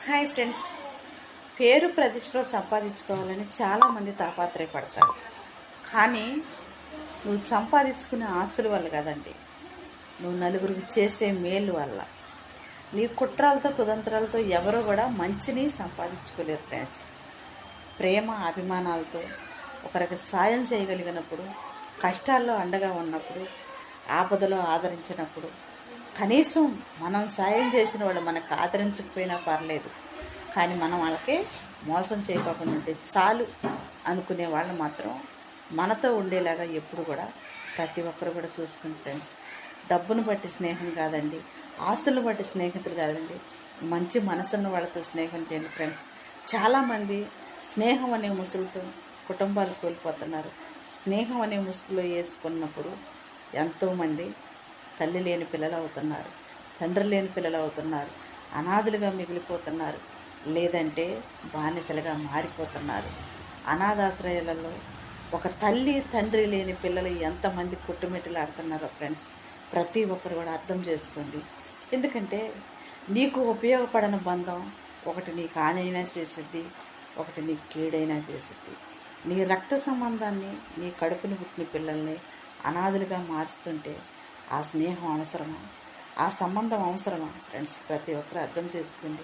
Hi friends, పేరు ప్రతిష్టలు సంపాదించుకోవాలని చాలామంది తాపత్రయపడతారు. కానీ నువ్వు సంపాదించుకునే ఆస్తుల వల్ల కదండి, నువ్వు నలుగురికి చేసే మేలు వల్ల. నీ కుట్రాలతో కుతంత్రాలతో ఎవరు కూడా మంచిని సంపాదించుకోలేరు ఫ్రెండ్స్. ప్రేమ అభిమానాలతో ఒకరికి సాయం చేయగలిగినప్పుడు, కష్టాల్లో అండగా ఉన్నప్పుడు, ఆపదలో ఆదరించినప్పుడు, కనీసం మనం సాయం చేసిన వాళ్ళు మనకు ఆదరించకపోయినా పర్లేదు, కానీ మనం వాళ్ళకి మోసం చేయకుండా ఉంటే చాలు అనుకునే వాళ్ళు మాత్రం మనతో ఉండేలాగా ఎప్పుడు కూడా ప్రతి ఒక్కరు కూడా చూసుకుని ఫ్రెండ్స్. డబ్బును బట్టి స్నేహం కాదండి, ఆస్తులను బట్టి స్నేహితులు కాదండి, మంచి మనసున్న వాళ్ళతో స్నేహం చేయండి ఫ్రెండ్స్. చాలామంది స్నేహం అనే ముసుగుతో కుటుంబాలు కోల్పోతున్నారు. స్నేహం అనే ముసుగులో వేసుకున్నప్పుడు ఎంతోమంది తల్లి లేని పిల్లలు అవుతున్నారు, తండ్రి లేని పిల్లలు అవుతున్నారు, అనాథులుగా మిగిలిపోతున్నారు, లేదంటే బానిసలుగా మారిపోతున్నారు. అనాథాశ్రయాలలో ఒక తల్లి తండ్రి లేని పిల్లలు ఎంతమంది కొట్టుమిట్టలాడుతున్నారో ఫ్రెండ్స్, ప్రతి ఒక్కరు కూడా అర్థం చేసుకోండి. ఎందుకంటే నీకు ఉపయోగపడని బంధం ఒకటి నీకు హానైనా చేసిద్ది, ఒకటి నీకు కీడైనా చేసిద్ది. నీ రక్త సంబంధాన్ని, నీ కడుపుని పుట్టిన పిల్లల్ని అనాథులుగా మార్చుతుంటే ఆ స్నేహం అవసరమా? ఆ సంబంధం అవసరమా ఫ్రెండ్స్? ప్రతి ఒక్కరు అర్థం చేసుకోండి.